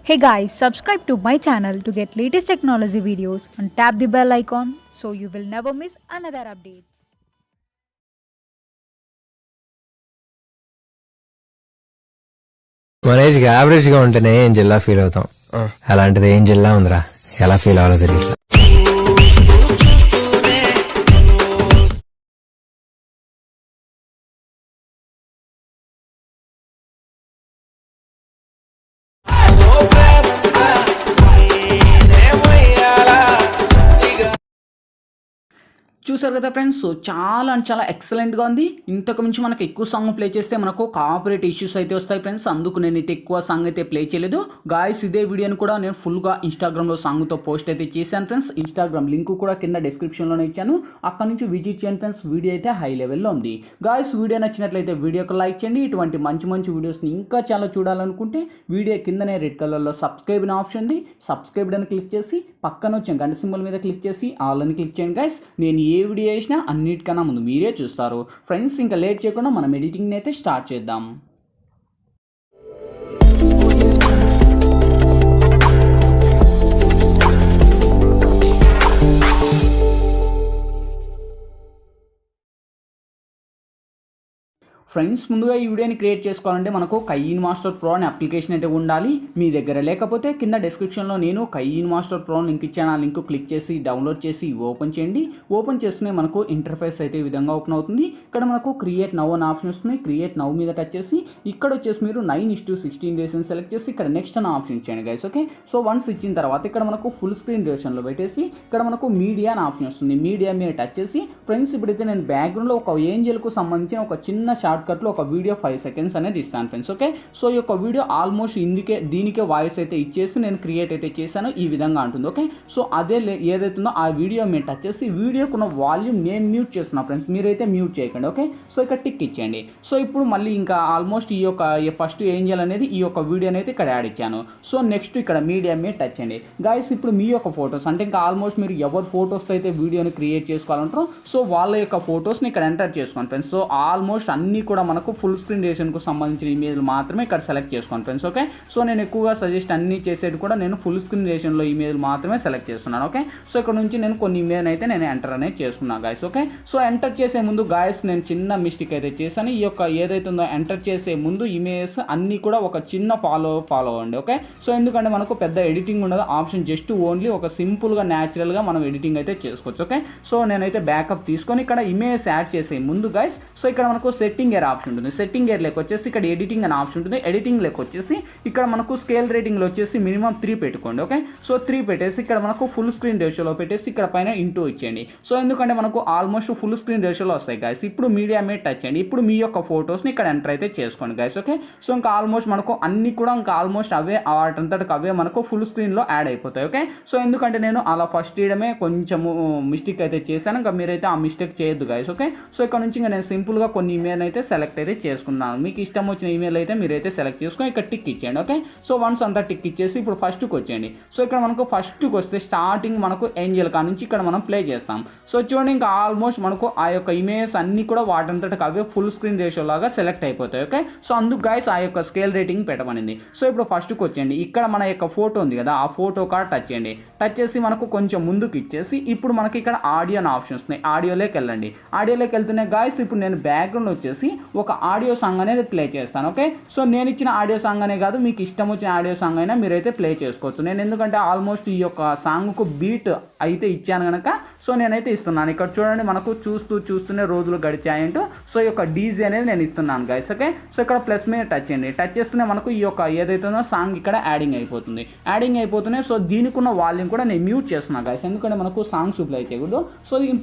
Hey guys, subscribe to my channel to get latest technology videos and tap the bell icon so you will never miss another updates. మన ఏజ్కి యావరేజ్గా ఉంటేనే Angela feel అవుతాం. అలాంటిది Angela ఉందిరా, ఎలా feel అవ్వాలో తెలియదు. చూసారు కదా ఫ్రెండ్స్, సో చాలా అంటే చాలా ఎక్సలెంట్గా ఉంది. ఇంతకు మించి మనకు ఎక్కువ సాంగ్ ప్లే చేస్తే మనకు కాపరేట్ ఇష్యూస్ అయితే వస్తాయి ఫ్రెండ్స్. అందుకు నేను అయితే ఎక్కువ సాంగ్ అయితే ప్లే చేయలేదు గాయస్. ఇదే వీడియోని కూడా నేను ఫుల్గా ఇన్స్టాగ్రామ్లో సాంగ్తో పోస్ట్ అయితే చేశాను ఫ్రెండ్స్. ఇన్స్టాగ్రామ్ లింక్ కూడా కింద డిస్క్రిప్షన్లోనే ఇచ్చాను, అక్కడ నుంచి విజిట్ చేయండి ఫ్రెండ్స్. వీడియో అయితే హై లెవెల్లో ఉంది గాయస్. వీడియో నచ్చినట్లయితే వీడియోకి లైక్ చేయండి. ఇటువంటి మంచి మంచి వీడియోస్ని ఇంకా చాలా చూడాలనుకుంటే వీడియో కిందనే రెడ్ కలర్లో సబ్స్క్రైబ్ అనే ఆప్షన్ ఉంది. సబ్స్క్రైబ్ అని క్లిక్ చేసి పక్కన వచ్చే గంట సింబల్ మీద క్లిక్ చేసి ఆల్ అని క్లిక్ చేయండి గాయస్. నేను ఏ వీడియో చేసినా అన్నిటికన్నా ముందు మీరే చూస్తారు ఫ్రెండ్స్. ఇంకా లేట్ చేయకుండా మనం ఎడిటింగ్ని అయితే స్టార్ట్ చేద్దాం. ఫ్రెండ్స్, ముందుగా ఈ వీడియోని క్రియేట్ చేసుకోవాలంటే మనకు కైన్ మాస్టర్ ప్రో అనే అప్లికేషన్ అయితే ఉండాలి మీ దగ్గర. లేకపోతే కింద డిస్క్రిప్షన్లో నేను కైన్ మాస్టర్ ప్రో లింక్ ఇచ్చాను. ఆ లింక్ క్లిక్ చేసి డౌన్లోడ్ చేసి ఓపెన్ చేయండి. ఓపెన్ చేస్తూనే మనకు ఇంటర్ఫేస్ అయితే ఈ విధంగా ఓపెన్ అవుతుంది. ఇక్కడ మనకు క్రియేట్ నవ్ అనే ఆప్షన్ వస్తుంది. క్రియేట్ నవ్ మీద టచ్ చేసి ఇక్కడ వచ్చేసి మీరు 9:16 డేస్ అని సెలెక్ట్ చేసి ఇక్కడ నెక్స్ట్ అనే ఆప్షన్ ఇచ్చేయండి గైస్. ఓకే, సో వన్స్ ఇచ్చిన తర్వాత ఇక్కడ మనకు ఫుల్ స్క్రీన్ డ్యూరేషన్లో పెట్టేసి ఇక్కడ మనకు మీడియా అనే ఆప్షన్ వస్తుంది. మీడియా మీద టచ్ చేసి ఫ్రెండ్స్ ఇప్పుడైతే నేను బ్యాక్గ్రౌండ్లో ఒక ఏంజల్కు సంబంధించిన ఒక చిన్న షార్ట్ కట్లో ఒక వీడియో 5 seconds అనేది ఇస్తాను ఫ్రెండ్స్. ఓకే, సో ఈ యొక్క వీడియో ఆల్మోస్ట్ దీనికే వాయిస్ అయితే ఇచ్చేసి నేను క్రియేట్ అయితే చేశాను. ఈ విధంగా ఉంటుంది. ఓకే, సో అదే ఏదైతుందో ఆ వీడియో మీద టచ్ చేసి వీడియోకున్న వాల్యూమ్ నేను మ్యూట్ చేస్తున్నా ఫ్రెండ్స్, మీరైతే మ్యూట్ చేయకండి. ఓకే, సో ఇక్కడ టిక్ ఇచ్చేయండి. సో ఇప్పుడు మళ్ళీ ఇంకా ఆల్మోస్ట్ ఈ యొక్క ఫస్ట్ ఏం చేయాలనేది ఈ యొక్క వీడియో అయితే ఇక్కడ యాడ్ ఇచ్చాను. సో నెక్స్ట్ ఇక్కడ మీడియా మీద టచ్ చేయండి గాయస్. ఇప్పుడు మీ యొక్క ఫొటోస్ అంటే ఇంకా ఆల్మోస్ట్ మీరు ఎవరు ఫొటోస్తో అయితే వీడియోని క్రియేట్ చేసుకోవాలంటారో సో వాళ్ళ యొక్క ఫొటోస్ని ఇక్కడ ఎంటర్ చేసుకోండి ఫ్రెండ్స్. సో ఆల్మోస్ట్ అన్నీ కూడా మనకు ఫుల్ స్క్రీన్ రేషన్కు సంబంధించిన ఇమేజ్లు మాత్రమే ఇక్కడ సెలెక్ట్ చేసుకోండి ఫ్రెండ్స్. ఓకే, సో నేను ఎక్కువగా సజెస్ట్ అన్ని చేసేది కూడా నేను ఫుల్ స్క్రీన్ రేషన్లో ఇమేజ్లు మాత్రమే సెలెక్ట్ చేస్తున్నాను. ఓకే, సో ఇక్కడ నుంచి నేను కొన్ని ఇమేజ్ అయితే నేను ఎంటర్ అనేది చేసుకున్నాను గాయస్. ఓకే, సో ఎంటర్ చేసే ముందు గాయస్ నేను చిన్న మిస్టేక్ అయితే చేశాను. ఈ యొక్క ఏదైతే ఉందో ఎంటర్ చేసే ముందు ఇమేజెస్ అన్నీ కూడా ఒక చిన్న ఫాలో అవ్వండి. ఓకే, సో ఎందుకంటే మనకు పెద్ద ఎడిటింగ్ ఉండదు. ఆప్షన్ జస్ట్ ఓన్లీ ఒక సింపుల్గా న్యాచురల్గా మనం ఎడిటింగ్ అయితే చేసుకోవచ్చు. ఓకే, సో నేనైతే బ్యాకప్ తీసుకొని ఇక్కడ ఇమేజ్ యాడ్ చేసే ముందు గాయస్ సో ఇక్కడ మనకు సెట్టింగ్ ఎయిర్ ఆప్షన్ ఉంటుంది. సెట్టింగ్ ఎయిర్ లెక్క వచ్చేసి ఇక్కడ ఎడిటింగ్ అనే ఆప్షన్ ఉంటుంది. ఎడిటింగ్ లెక్క వచ్చేసి ఇక్కడ మనకు స్కేల్ రేటింగ్లో వచ్చేసి మినిమం 3 పెట్టుకోండి. ఓకే, సో 3 పెట్టేసి ఇక్కడ మనకు ఫుల్ స్క్రీన్ రేషియోలో పెట్టేసి ఇక్కడ పైన ఇంటూ ఇచ్చేయండి. సో ఎందుకంటే మనకు ఆల్మోస్ట్ ఫుల్ స్క్రీన్ రేషియోలో వస్తాయి గాయస్. ఇప్పుడు మీడియా మీద టచ్ చేయండి. ఇప్పుడు మీ యొక్క ఫొటోస్ని ఇక్కడ ఎంటర్ అయితే చేసుకోండి గాయస్. ఓకే, సో ఇంకా ఆల్మోస్ట్ మనకు అన్ని కూడా ఇంకా ఆల్మోస్ట్ అవే వాటంతటికి అవే మనకు ఫుల్ స్క్రీన్లో యాడ్ అయిపోతాయి. ఓకే, సో ఎందుకంటే నేను అలా ఫస్ట్ ఇయడమే కొంచెము మిస్టేక్ అయితే చేశాను. ఇంకా మీరైతే ఆ మిస్టేక్ చేయొద్దు గాయస్. ఓకే, సో ఇక్కడ నుంచి ఇంకా నేను సింపుల్గా కొన్ని ఇమేజ్ అయితే సెలెక్ట్ అయితే చేసుకున్నాను. మీకు ఇష్టం వచ్చిన ఈమెయిల్ అయితే మీరైతే సెలెక్ట్ చేసుకొని ఇక్కడ టిక్ ఇచ్చేయండి. ఓకే, సో వన్స్ అంతా టిక్ ఇచ్చేసి ఇప్పుడు ఫస్ట్కి వచ్చేయండి. సో ఇక్కడ మనకు ఫస్ట్కి వస్తే స్టార్టింగ్ మనకు ఏంజల్ కా నుంచి ఇక్కడ మనం ప్లే చేస్తాం. సో చూడండి ఇంకా ఆల్మోస్ట్ మనకు ఆ యొక్క ఇమేజెస్ అన్నీ కూడా వాటంతటికి అవే ఫుల్ స్క్రీన్ రేషియో లాగా సెలెక్ట్ అయిపోతాయి. ఓకే, సో అందుకు గాయస్ ఆ యొక్క స్కేల్ రేటింగ్ పెట్టమనింది. సో ఇప్పుడు ఫస్ట్కి వచ్చేయండి. ఇక్కడ మన యొక్క ఫోటో ఉంది కదా, ఆ ఫోటో కార్డ్ టచ్ చేయండి. టచ్ చేసి మనకు కొంచెం ముందుకు ఇచ్చేసి ఇప్పుడు మనకి ఇక్కడ ఆడియో అనే ఆప్షన్ వస్తున్నాయి. ఆడియోలోకి వెళ్ళండి. ఆడియోలోకి వెళ్తున్నాయి గాయస్. ఇప్పుడు నేను బ్యాక్గ్రౌండ్ వచ్చేసి ఒక ఆడియో సాంగ్ అనేది ప్లే చేస్తాను. ఓకే, సో నేను ఇచ్చిన ఆడియో సాంగ్ అనే కాదు, మీకు ఇష్టం వచ్చిన ఆడియో సాంగ్ అయినా మీరైతే ప్లే చేసుకోవచ్చు. నేను ఎందుకంటే ఆల్మోస్ట్ ఈ యొక్క సాంగ్కు బీట్ అయితే ఇచ్చాను కనుక సో నేనైతే ఇస్తున్నాను. ఇక్కడ చూడండి మనకు చూస్తూనే రోజులు గడిచాయంటూ సో ఈ యొక్క డీజే అనేది నేను ఇస్తున్నాను గైస్. ఓకే, సో ఇక్కడ ప్లస్ మీద టచ్ చేయండి. టచ్ చేస్తూనే మనకు ఈ యొక్క ఏదైతుందో సాంగ్ ఇక్కడ యాడింగ్ అయిపోతున్నాయి. సో దీనికి ఉన్న వాల్యూమ్ కూడా నేను మ్యూట్ చేస్తున్నాను గైస్, ఎందుకంటే మనకు సాంగ్స్ ప్లే చేయకూడదు. సో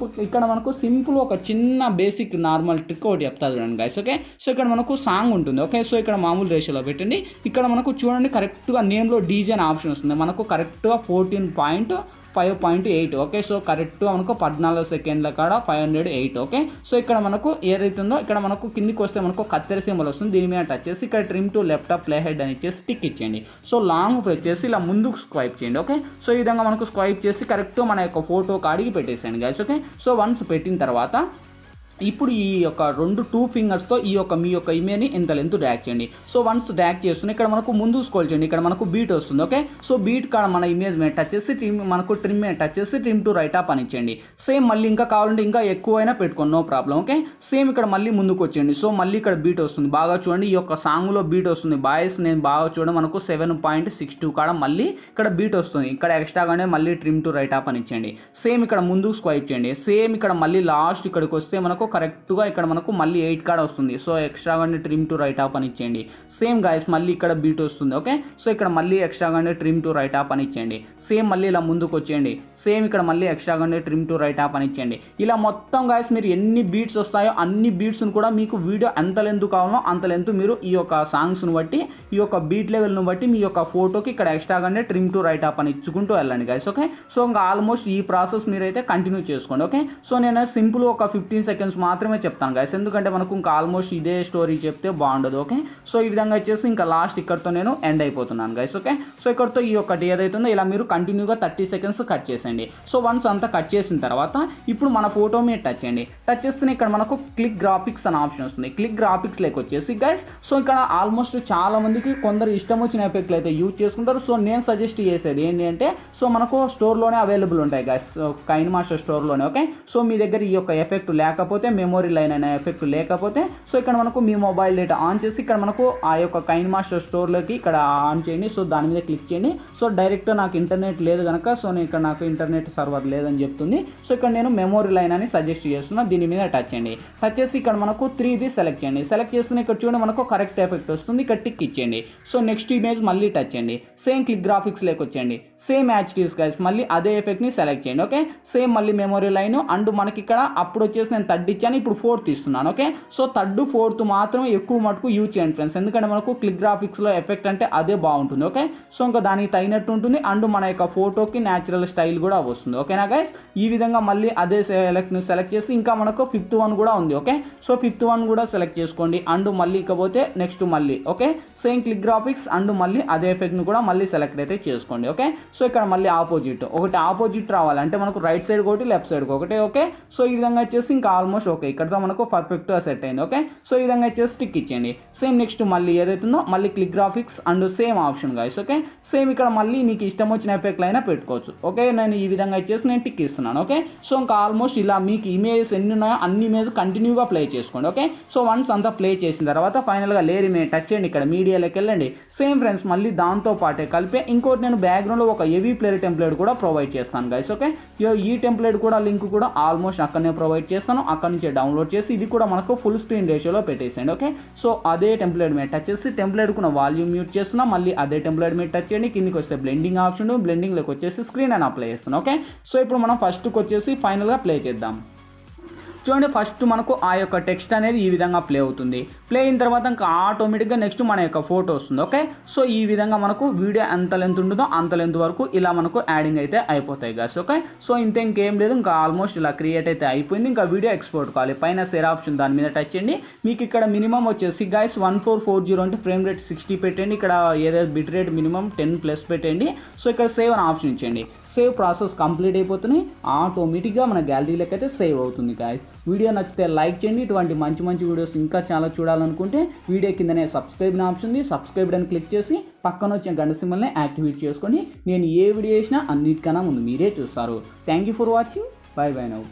ఇక్కడ మనకు సింపుల్ ఒక చిన్న బేసిక్ నార్మల్ ట్రిక్ ఒకటి చెప్తా చూడండి గైస్. ఓకే, సో ఇక్కడ మనకు సాంగ్ ఉంటుంది. ఓకే, సో ఇక్కడ మామూలు రేషియోలో పెట్టండి. ఇక్కడ మనకు చూడండి కరెక్ట్గా నేమ్లో డీజే అనే ఆప్షన్ వస్తుంది. మనకు కరెక్ట్గా 14.5.8. ఓకే, సో కరెక్ట్గా మనకు 14 సెకండ్ల కాడ 508. ఓకే, సో ఇక్కడ మనకు ఏదైతుందో ఇక్కడ మనకు కిందికి వస్తే మనకు కత్తెర సింబల్ వస్తుంది. దీని మీద టచ్ చేసి ఇక్కడ trim to left play head అని ఇచ్చేసి టిక్ ఇచ్చేయండి. సో లాంగ్ ప్రెస్ చేసి ఇలా ముందుకు స్వైప్ చేయండి. ఓకే, సో ఈ విధంగా మనకు స్వైప్ చేసి కరెక్ట్గా మన యొక్క ఫోటో కాడికి పెట్టేసేయండి గైస్. ఓకే, సో వన్స్ పెట్టిన తర్వాత ఇప్పుడు ఈ యొక్క 2 ఫింగర్స్తో ఈ యొక్క మీ యొక్క ఇమేజ్ని ఇంత లెంత్ డ్రాగ్ చేయండి. సో వన్స్ డ్రాగ్ చేస్తున్న ఇక్కడ మనకు ముందు స్క్రోల్ చేయండి. ఇక్కడ మనకు బీట్ వస్తుంది. ఓకే, సో బీట్ కాడ మన ఇమేజ్ మీద టచ్ చేసి ట్రిమ్ మీద టచ్ చేసి ట్రిమ్ టు రైట్ అప్ అని ఇచ్చేయండి. సేమ్ మళ్ళీ ఇంకా కావాలంటే ఇంకా ఎక్కువైనా పెట్టుకోండి, నో ప్రాబ్లం. ఓకే, సేమ్ ఇక్కడ మళ్ళీ ముందుకు వచ్చేయండి. సో మళ్ళీ ఇక్కడ బీట్ వస్తుంది, బాగా చూడండి. ఈ యొక్క సాంగ్లో బీట్ వస్తుంది బాయ్స్, నేను బాగా చూడండి మనకు 7.62 కాడ మళ్ళీ ఇక్కడ బీట్ వస్తుంది. ఇక్కడ ఎక్స్ట్రాగానే మళ్ళీ ట్రిమ్ టు రైట్ అప్ అని ఇచ్చేయండి. సేమ్ ఇక్కడ ముందుకు స్వైప్ చేయండి. సేమ్ ఇక్కడ మళ్ళీ లాస్ట్ ఇక్కడికి వస్తే మనకు కరెక్ట్గా ఇక్కడ మనకు మళ్ళీ 8 కాడ వస్తుంది. సో ఎక్స్ట్రాగానే ట్రిమ్ టు రైట్ అప్ అని ఇచ్చేయండి. సేమ్ గాయస్ మళ్ళీ ఇక్కడ బీట్ వస్తుంది. ఓకే, సో ఇక్కడ మళ్ళీ ఎక్స్ట్రాగానే ట్రిమ్ టు రైట్ అప్ అని ఇచ్చేయండి. సేమ్ మళ్ళీ ఇలా ముందుకు వచ్చేయండి. సేమ్ ఇక్కడ మళ్ళీ ఎక్స్ట్రాగానే ట్రిమ్ టు రైట్ అప్ అని ఇచ్చేయండి. ఇలా మొత్తం గాయస్ మీరు ఎన్ని బీట్స్ వస్తాయో అన్ని బీట్స్ను కూడా మీకు వీడియో ఎంత లెంత్ కావాలో అంత లెంత్ మీరు ఈ యొక్క సాంగ్స్ను బట్టి ఈ యొక్క బీట్ లెవెల్ను బట్టి మీ యొక్క ఫోటోకి ఇక్కడ ఎక్స్ట్రాగానే ట్రిమ్ టు రైట్ అప్ అని ఇచ్చుకుంటూ వెళ్ళండి గాయస్. ఓకే, సో ఇంకా ఆల్మోస్ట్ ఈ ప్రాసెస్ మీరైతే కంటిన్యూ చేసుకోండి. ఓకే, సో నేను సింపుల్ ఒక 15 సెకండ్స్ మాత్రమే చెప్తాను గాయస్, ఎందుకంటే మనకు ఇంకా ఆల్మోస్ట్ ఇదే స్టోరీ చెప్తే బాగుండదు. ఓకే, సో ఈ విధంగా వచ్చేసి ఇంకా లాస్ట్ ఇక్కడతో నేను ఎండ్ అయిపోతున్నాను గైస్. ఓకే, సో ఇక్కడతో ఈ ఒకటి ఏదైతుందో ఇలా మీరు కంటిన్యూగా 30 సెకండ్స్ కట్ చేసేయండి. సో వన్స్ అంతా కట్ చేసిన తర్వాత ఇప్పుడు మన ఫోటో మీద టచ్ చేయండి. టచ్ చేస్తే ఇక్కడ మనకు క్లిక్ గ్రాఫిక్స్ అనే ఆప్షన్ వస్తుంది. క్లిక్ గ్రాఫిక్స్ లేక వచ్చేసి గైస్, సో ఇక్కడ ఆల్మోస్ట్ చాలా మందికి కొందరు ఇష్టం వచ్చిన ఎఫెక్ట్లు అయితే యూజ్ చేసుకుంటారు. సో నేను సజెస్ట్ చేసేది ఏంటి అంటే, సో మనకు స్టోర్లోనే అవైలబుల్ ఉంటాయి గైస్, కైన్ మాస్టర్ స్టోర్లోనే. ఓకే, సో మీ దగ్గర ఈ యొక్క ఎఫెక్ట్ లేకపోతే, మెమొరీ లైన్ అనే ఎఫెక్ట్ లేకపోతే, సో ఇక్కడ మనకు మీ మొబైల్ డేటా ఆన్ చేసి ఇక్కడ మనకు ఆ యొక్క కైన్ మాస్టర్ స్టోర్లోకి ఇక్కడ ఆన్ చేయండి. సో దాని మీద క్లిక్ చేయండి. సో డైరెక్ట్ నాకు ఇంటర్నెట్ లేదు కనుక సో నేను ఇక్కడ నాకు ఇంటర్నెట్ సర్వర్ లేదని చెప్తుంది. సో ఇక్కడ నేను మెమొరీ లైన్ అని సజెస్ట్ చేస్తున్నా. దీని మీద టచ్ చేయండి. టచ్ చేసి ఇక్కడ మనకు 3D సెలెక్ట్ చేయండి. సెలెక్ట్ చేస్తున్న ఇక్కడ చూడండి మనకు కరెక్ట్ ఎఫెక్ట్ వస్తుంది. ఇక్కడ టిక్ ఇచ్చేయండి. సో నెక్స్ట్ ఇమేజ్ మళ్ళీ టచ్ చేయండి. సేమ్ క్లిక్ గ్రాఫిక్స్ లేక వచ్చేయండి. సేమ్ యాచ్టీస్ గైస్ మళ్ళీ అదే ఎఫెక్ట్ని సెలెక్ట్ చేయండి. ఓకే, సేమ్ మళ్ళీ మెమొరీ లైన్ అండ్ మనకి ఇక్కడ అప్పుడు వచ్చేసి నేను 3rd ఇచ్చాను, ఇప్పుడు 4th ఇస్తున్నాను. ఓకే, సో 3rd 4th మాత్రమే ఎక్కువ మటుకు యూజ్ చేయండి ఫ్రెండ్స్, ఎందుకంటే మనకు క్లిక్ గ్రాఫిక్స్లో ఎఫెక్ట్ అంటే అదే బాగుంటుంది. ఓకే, సో ఇంకా దానికి తగినట్టు ఉంటుంది అండ్ మన యొక్క ఫోటోకి న్యాచురల్ స్టైల్ కూడా వస్తుంది. ఓకేనా గైస్, ఈ విధంగా మళ్ళీ అదే సెలెక్ట్ చేసి ఇంకా మనకు 5th వన్ కూడా ఉంది. ఓకే, సో 5th వన్ కూడా సెలెక్ట్ చేసుకోండి అండ్ మళ్ళీ ఇకపోతే నెక్స్ట్ మళ్ళీ okay same click graphics and మళ్ళీ అదే ఎఫెక్ట్ని కూడా మళ్ళీ సెలెక్ట్ అయితే చేసుకోండి. ఓకే, సో ఇక్కడ మళ్ళీ ఒకటి ఆపోజిట్ రావాలంటే మనకు రైట్ సైడ్ ఒకటి లెఫ్ట్ సైడ్ ఒకటి. ఓకే, సో ఈ విధంగా వచ్చేసి ఇంకా ఆల్మోస్ట్ ఓకే ఇక్కడతో మనకు పర్ఫెక్ట్గా సెట్ అయింది. ఓకే, సో ఈ విధంగా వచ్చేసి టిక్ ఇచ్చేయండి. సేమ్ నెక్స్ట్ మళ్ళీ ఏదైతుందో మళ్ళీ click graphics and same option guys. Okay, same ఇక్కడ మళ్ళీ మీకు ఇష్టం వచ్చిన ఎఫెక్ట్లు అయినా పెట్టుకోవచ్చు. ఓకే, నేను ఈ విధంగా వచ్చేసి నేను టిక్ ఇస్తున్నాను. ఓకే, సో ఇంకా ఆల్మోస్ట్ ఇలా మీకు ఇమేజెస్ ఎన్ని ఉన్నాయో అన్ని ఇమేజ్ కంటిన్యూగా ప్లే చేసుకోండి. ఓకే, సో వన్స్ అంతా ప్లే చేసిన తర్వాత ఫైనల్గా లేయర్ ఇమేజ్ టచ్ చేయండి. ఇక్కడ మీడియాలోకి వెళ్ళండి. సేమ్ ఫ్రెండ్స్ మళ్ళీ దాంతో పాటే కలిపే ఇంకోటి నేను బ్యాక్గ్రౌండ్లో ఒక హెవీ ప్లేయర్ టెంప్లెట్ కూడా ప్రొవైడ్ చేస్తాను గైస్. ఓకే, ఈ టెంప్లెట్ కూడా లింక్ కూడా ఆల్మోస్ట్ అక్కడనే ప్రొవైడ్ చేస్తాను. అక్కడ నుంచి డౌన్లోడ్ చేసి ఇది కూడా మనకు ఫుల్ స్క్రీన్ రేషియోలో పెట్టేసేయండి. ఓకే, సో అదే టెంప్లెట్ మీద టచ్ చేసి టెంప్లెట్ కూడా వాల్యూమ్ మ్యూట్ చేస్తున్నా. మళ్ళీ అదే టెంప్లెట్ మీద టచ్ చేయండి. కిందికి వస్తే బ్లెండింగ్ ఆప్షన్, బ్లెండింగ్లోకి వచ్చేసి స్క్రీన్ అని అప్లై చేస్తున్నాను. ఓకే, సో ఇప్పుడు మనం ఫస్ట్కి వచ్చేసి ఫైనల్గా ప్లే చేద్దాం. చూడండి ఫస్ట్ మనకు ఆ యొక్క టెక్స్ట్ అనేది ఈ విధంగా ప్లే అవుతుంది. ప్లే అయిన తర్వాత ఇంకా ఆటోమేటిక్గా నెక్స్ట్ మన యొక్క ఫోటో వస్తుంది. ఓకే, సో ఈ విధంగా మనకు వీడియో ఎంత లెంత్ ఉంటుందో అంత లెంత్ వరకు ఇలా మనకు యాడింగ్ అయితే అయిపోతాయి గాస్. ఓకే, సో ఇంకేం లేదు, ఇంకా ఆల్మోస్ట్ ఇలా క్రియేట్ అయితే అయిపోయింది. ఇంకా వీడియో ఎక్స్పోర్ట్ కావాలి. పైన షేర్ ఆప్షన్ దాని మీద టచ్ చేయండి. మీకు ఇక్కడ మినిమం వచ్చేసి గాయస్ 1440 అంటే ఫ్రేమ్ రేట్ 60 పెట్టండి. ఇక్కడ ఏదైతే బిట్ రేట్ మినిమం 10+ పెట్టండి. సో ఇక్కడ సేవ్ అని ఆప్షన్ ఇచ్చేయండి. సేవ్ ప్రాసెస్ కంప్లీట్ అయిపోతుంది. ఆటోమేటిక్గా మన గ్యాలరీలోకి అయితే సేవ్ అవుతుంది గాయస్. వీడియో నచ్చితే లైక్ చేయండి. ఇటువంటి మంచి వీడియోస్ ఇంకా చాలా చూడాలనుకుంటే వీడియో కిందనే సబ్స్క్రైబ్ ఆప్షన్ ఉంది. సబ్స్క్రైబ్ అని క్లిక్ చేసి పక్కన వచ్చిన గంట సింబల్ని యాక్టివేట్ చేసుకొని నేను ఏ వీడియో చేసినా అన్నిటికన్నా ముందు మీరే చూస్తారు. Thank you for watching. By now.